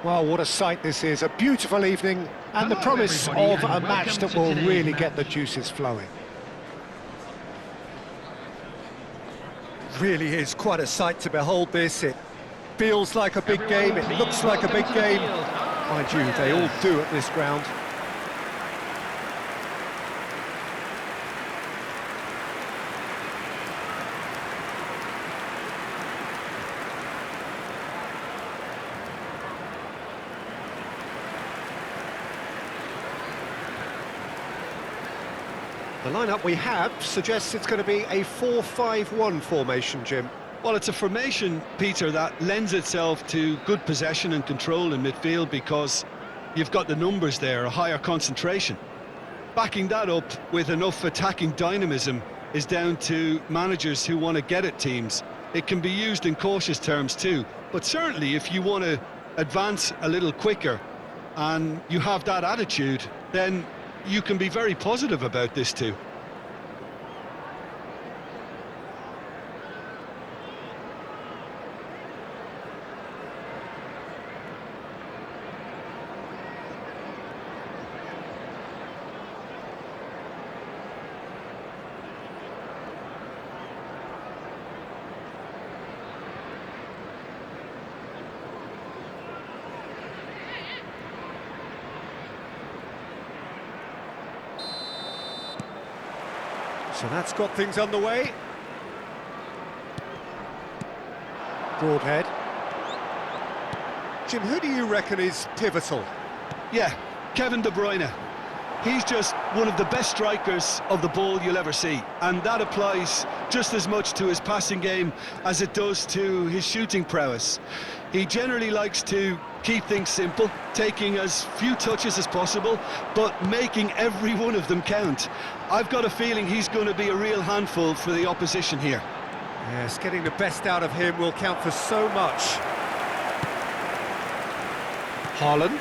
Well, what a sight this is. A beautiful evening and the promise of a match that will really get the juices flowing. Really is quite a sight to behold this. It feels like a big game, it looks like a big game. Mind you, they all do at this ground. The lineup we have suggests it's going to be a 4-5-1 formation, Jim. Well, it's a formation, Peter, that lends itself to good possession and control in midfield because you've got the numbers there, a higher concentration. Backing that up with enough attacking dynamism is down to managers who want to get at teams. It can be used in cautious terms too, but certainly if you want to advance a little quicker and you have that attitude, then you can be very positive about this too. So that's got things underway. Broadhead. Jim, who do you reckon is pivotal? Yeah, Kevin De Bruyne. He's just one of the best strikers of the ball you'll ever see, and that applies just as much to his passing game as it does to his shooting prowess. He generally likes to keep things simple, taking as few touches as possible, but making every one of them count. I've got a feeling he's going to be a real handful for the opposition here. Yes, getting the best out of him will count for so much. Haaland.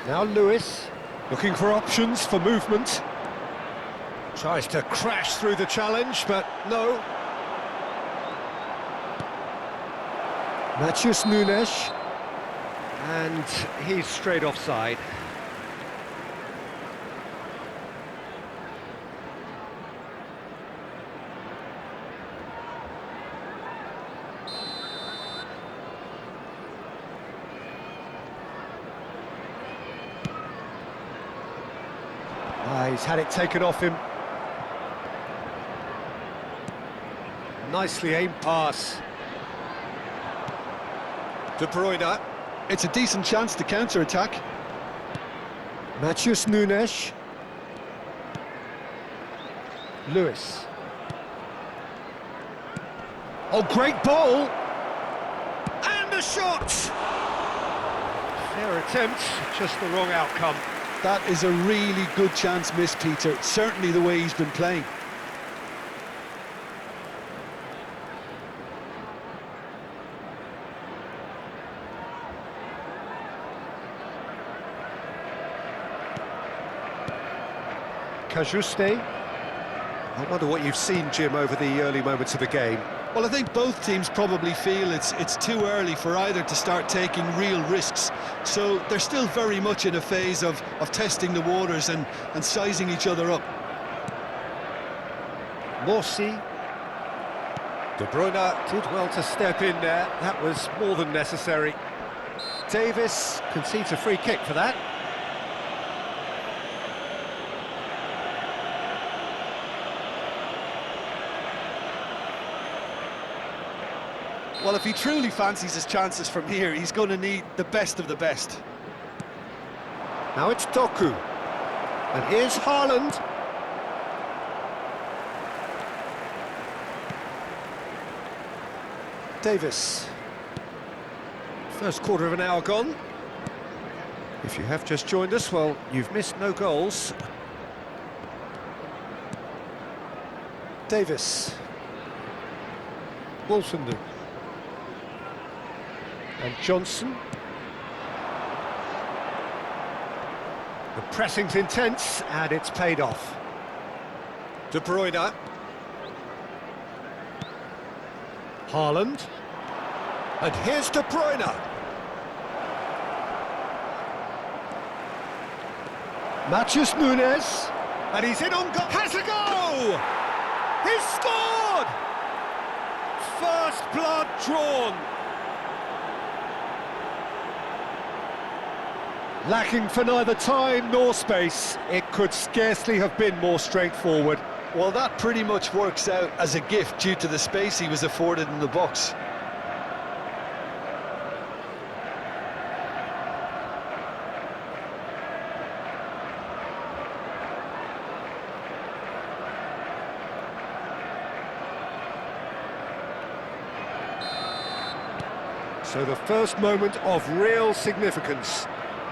Now Lewis. Looking for options for movement. Tries to crash through the challenge, but no. Matheus Nunes. And he's straight offside. He's had it taken off him. Nicely aimed pass. De Bruyne. It's a decent chance to counter-attack. Matheus Nunes. Lewis. Oh, great ball! And a shot! Fair attempt, just the wrong outcome. That is a really good chance missed, Peter. Certainly the way he's been playing. Cajuste. I wonder what you've seen, Jim, over the early moments of the game. Well, I think both teams probably feel it's too early for either to start taking real risks. So they're still very much in a phase of testing the waters and sizing each other up. Morsi. De Bruyne did well to step in there. That was more than necessary. Davis concedes a free kick for that. Well, if he truly fancies his chances from here, he's going to need the best of the best. Now it's Doku. And here's Haaland. Davis. First quarter of an hour gone. If you have just joined us, well, you've missed no goals. Davis. Wolfenden. And Johnson. The pressing's intense, and it's paid off. De Bruyne. Haaland. And here's De Bruyne. Matthews Nunes. And he's in on goal. Has a go! He's scored! First blood drawn. Lacking for neither time nor space, it could scarcely have been more straightforward. Well, that pretty much works out as a gift due to the space he was afforded in the box. So the first moment of real significance.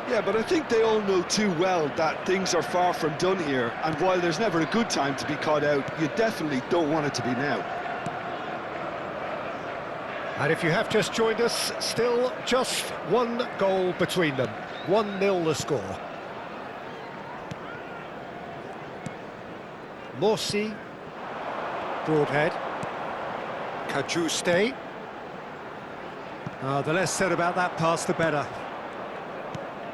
Yeah, but I think they all know too well that things are far from done here, and while there's never a good time to be caught out, you definitely don't want it to be now. And if you have just joined us, still just one goal between them. 1-0 the score. Morsi. Broadhead. Kajuste. The less said about that pass, the better.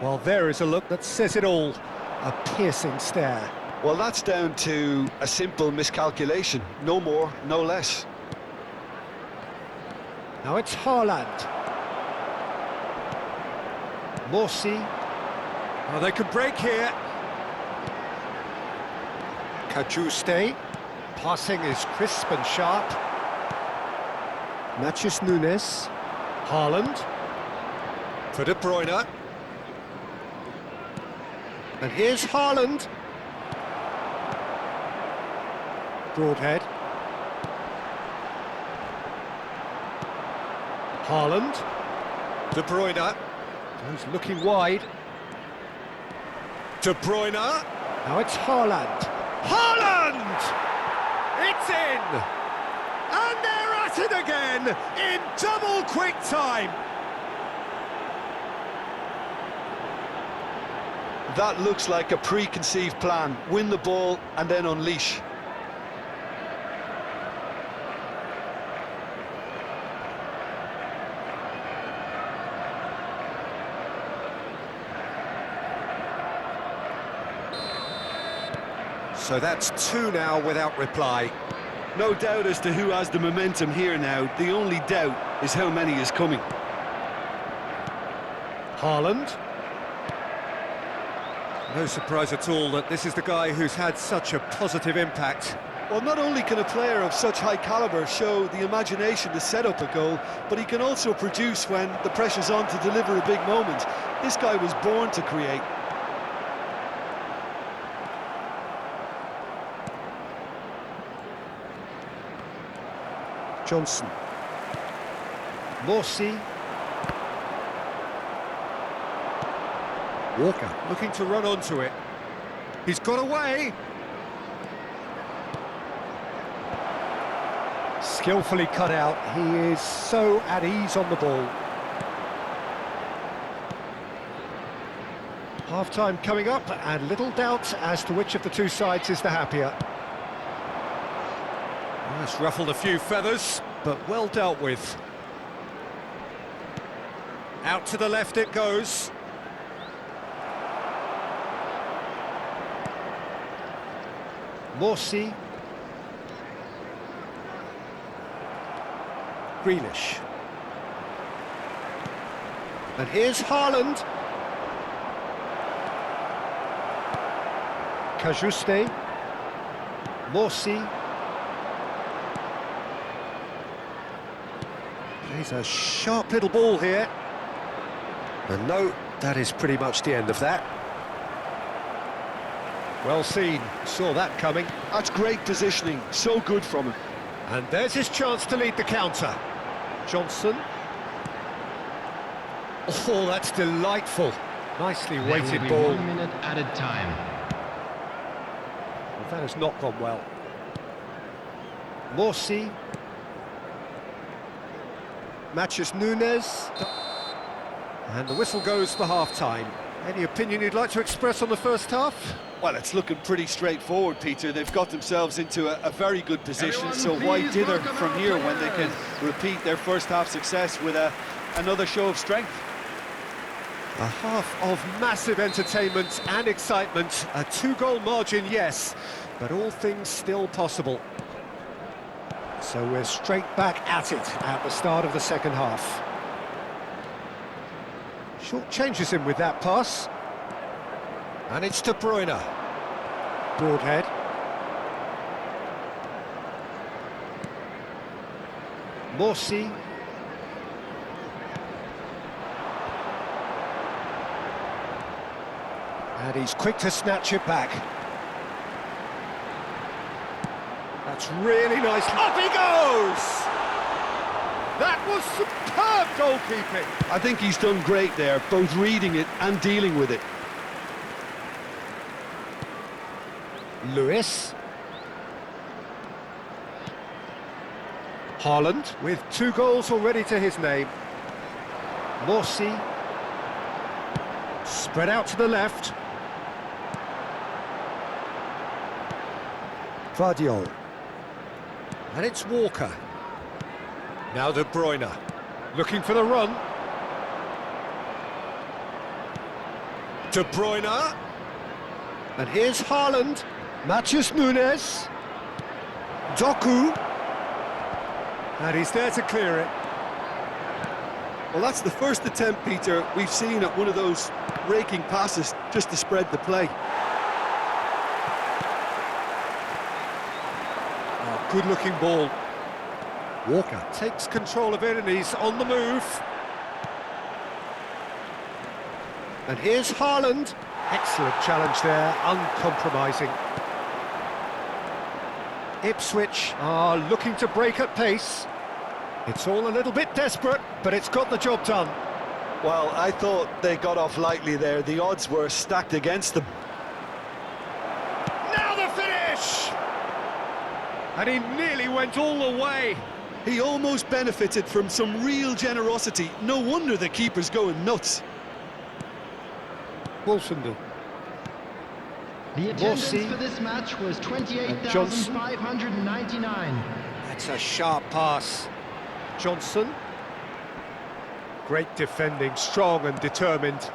Well, there is a look that says it all. A piercing stare. Well, that's down to a simple miscalculation. No more, no less. Now it's Haaland. Morsi. Oh, they could break here. Kajuste. Passing is crisp and sharp. Matthews Nunes. Haaland. For De Bruyne. And here's Haaland. Broadhead. Haaland. De Bruyne. He's looking wide. De Bruyne. Now it's Haaland. Haaland! It's in! And they're at it again in double quick time. That looks like a preconceived plan. Win the ball and then unleash. So that's 2 now without reply. No doubt as to who has the momentum here now. The only doubt is how many is coming. Haaland. No surprise at all that this is the guy who's had such a positive impact. Well, not only can a player of such high calibre show the imagination to set up a goal, but he can also produce when the pressure's on to deliver a big moment. This guy was born to create. Johnson. Morsi. Walker looking to run onto it. He's got away. Skillfully cut out. He is so at ease on the ball. Half-time coming up, and little doubt as to which of the two sides is the happier. That's ruffled a few feathers, but well dealt with. Out to the left it goes. Morsi. Grealish. And here's Haaland. Kajuste. Morsi. Plays a sharp little ball here. And no, that is pretty much the end of that. Well seen, saw that coming. That's great positioning, so good from him. And there's his chance to lead the counter. Johnson. Oh, that's delightful. Nicely weighted ball. 1 minute added time. Well, that has not gone well. Morsi. Matthews Nunes. And the whistle goes for half-time. Any opinion you'd like to express on the first half? Well, it's looking pretty straightforward, Peter. They've got themselves into a very good position, so why dither from here when they can repeat their first half success with a another show of strength. A half of massive entertainment and excitement. A 2-goal margin, yes, but all things still possible. So we're straight back at it at the start of the second half. Short changes him with that pass. And it's De Bruyne. Broadhead. Morsi. And he's quick to snatch it back. That's really nice. Up he goes! That was superb goalkeeping. I think he's done great there, both reading it and dealing with it. Lewis. Haaland with 2 goals already to his name. Morsi. Spread out to the left. Vardiol. And it's Walker. Now De Bruyne. Looking for the run. De Bruyne. And here's Haaland. Matheus Nunes. Doku. And he's there to clear it. Well, that's the first attempt, Peter, we've seen at one of those raking passes just to spread the play. Oh, good-looking ball. Walker takes control of it and he's on the move. And here's Haaland. Excellent challenge there, uncompromising. Ipswich are looking to break at pace. It's all a little bit desperate, but it's got the job done. Well, I thought they got off lightly there. The odds were stacked against them. Now the finish! And he nearly went all the way. He almost benefited from some real generosity. No wonder the keeper's going nuts. Wolfenden. The attendance Morsi. for this match was 28,599. That's a sharp pass. Johnson. Great defending, strong and determined.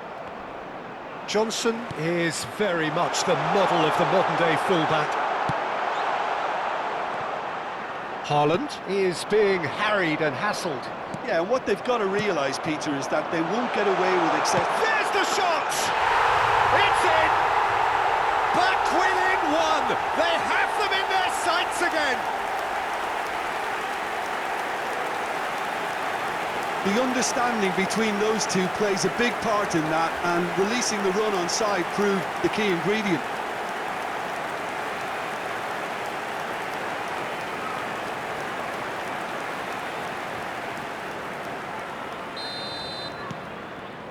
Johnson is very much the model of the modern-day fullback. Haaland is being harried and hassled. Yeah, and what they've got to realise, Peter, is that they won't get away with excess. There's the shot! It's in! Back within one! They have them in their sights again! The understanding between those two plays a big part in that, and releasing the run on side proved the key ingredient.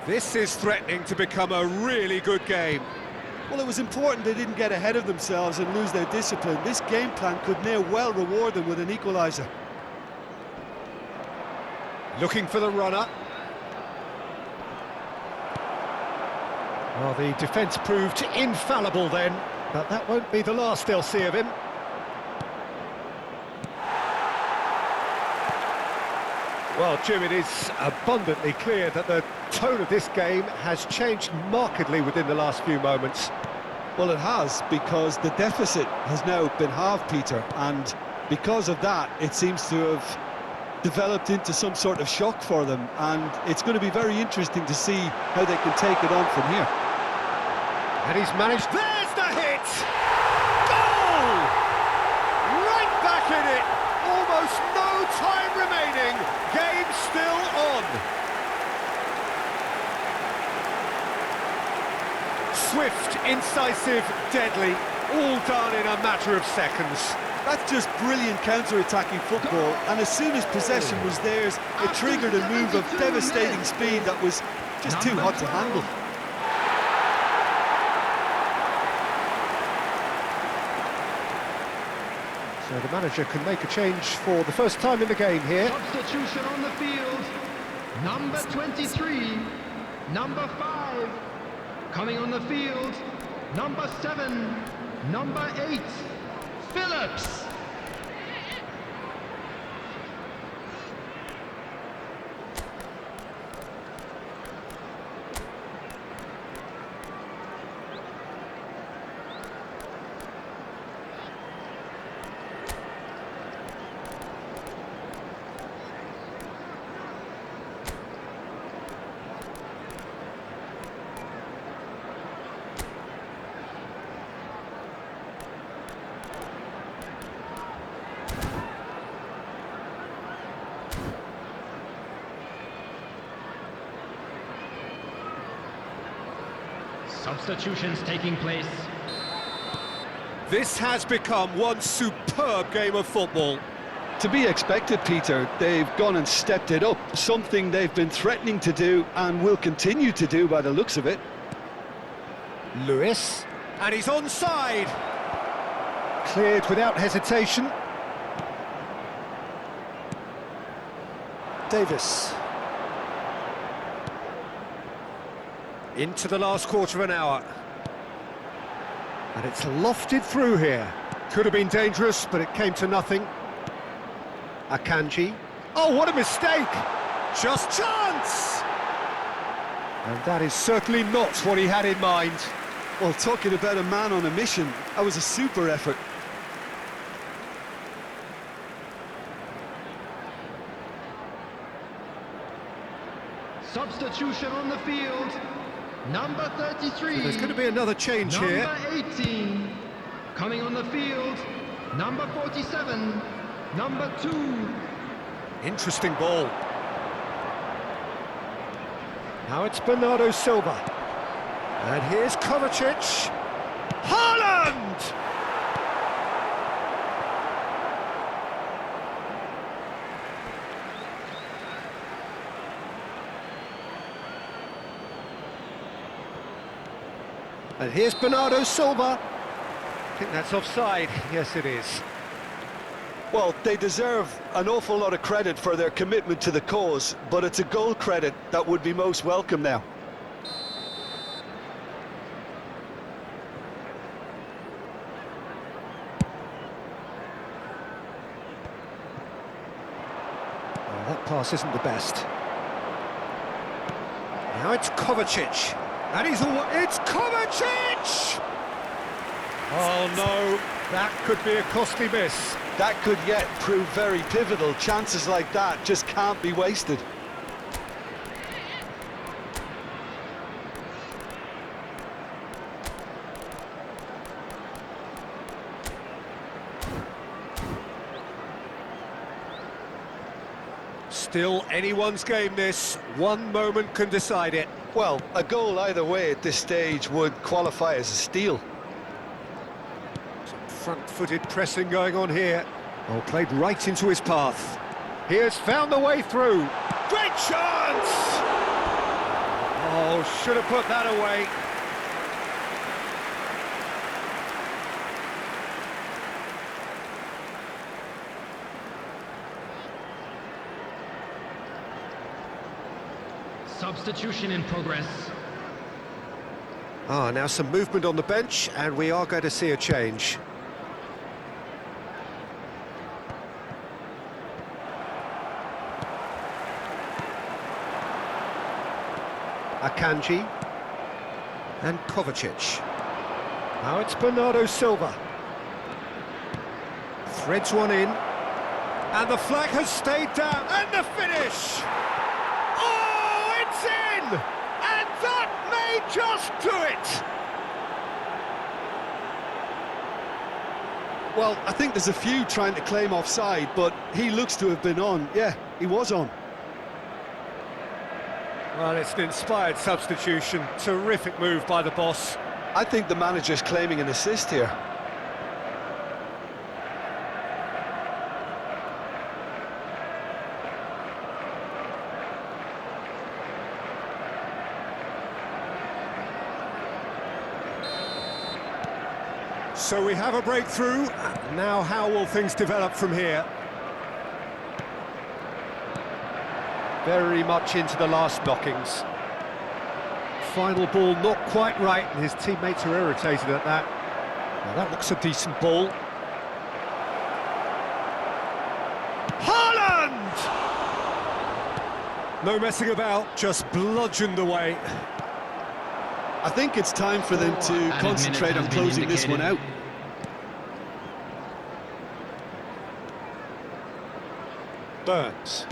This is threatening to become a really good game. Well, it was important they didn't get ahead of themselves and lose their discipline. This game plan could near well reward them with an equaliser. Looking for the runner. Well, the defence proved infallible then, but that won't be the last they'll see of him. Well, Jim, it is abundantly clear that the tone of this game has changed markedly within the last few moments. Well, it has, because the deficit has now been halved, Peter, and because of that, it seems to have developed into some sort of shock for them, and it's going to be very interesting to see how they can take it on from here. And he's managed... There's the hit! Goal! Right back in it! Almost no time remaining. Game still on. Swift, incisive, deadly, all done in a matter of seconds. That's just brilliant counter-attacking football, and as soon as possession was theirs, it triggered a move of devastating speed that was just too hot to handle. So the manager can make a change for the first time in the game here. Substitution on the field. Number 23, number 5. Coming on the field, number 7, number 8. Phillips. Substitutions taking place. This has become one superb game of football. To be expected, Peter. They've gone and stepped it up, something they've been threatening to do and will continue to do by the looks of it. Lewis. And he's onside. Cleared without hesitation. Davis. Into the last quarter of an hour. And it's lofted through here. Could have been dangerous, but it came to nothing. Akanji. Oh, what a mistake! Just chance! And that is certainly not what he had in mind. Well, talking about a man on a mission, that was a super effort. Substitution on the field. Number 33. So there's going to be another change here. Number 18. Coming on the field. Number 47. Number 2. Interesting ball. Now it's Bernardo Silva. And here's Kovacic. Haaland! And here's Bernardo Silva. I think that's offside. Yes, it is. Well, they deserve an awful lot of credit for their commitment to the cause, but it's a goal credit that would be most welcome now. Well, that pass isn't the best. Now it's Kovacic. And it's Kovacic! Oh no, that could be a costly miss. That could yet prove very pivotal. Chances like that just can't be wasted. Still anyone's game this. One moment can decide it. Well, a goal either way at this stage would qualify as a steal. Front-footed pressing going on here. Oh, played right into his path. He has found the way through. Great chance! Oh, should have put that away. Substitution in progress. Now some movement on the bench, and we are going to see a change. Akanji and Kovacic. Now it's Bernardo Silva. Threads one in, and the flag has stayed down, and the finish! Oh, it's in! And that may just do it! Well, I think there's a few trying to claim offside, but he looks to have been on. Yeah, he was on. Well, it's an inspired substitution. Terrific move by the boss. I think the manager's claiming an assist here. So we have a breakthrough. Now how will things develop from here? Very much into the last knockings. Final ball not quite right, and his teammates are irritated at that. Now that looks a decent ball. Haaland! No messing about, just bludgeoned away. I think it's time for them to concentrate on closing this one out. Burns.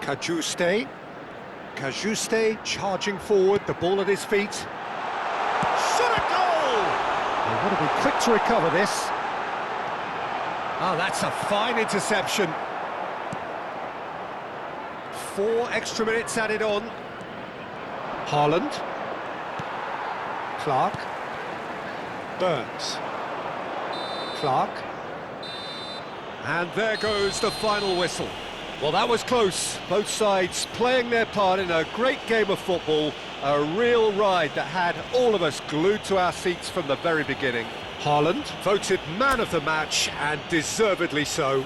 Kajuste charging forward, the ball at his feet. Shot a goal! They've got to be quick to recover this. Oh, that's a fine interception. 4 extra minutes added on. Haaland. Clark. Burns. Clark. And there goes the final whistle. Well, that was close. Both sides playing their part in a great game of football. A real ride that had all of us glued to our seats from the very beginning. Haaland voted man of the match, and deservedly so.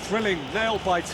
Thrilling nail-biter.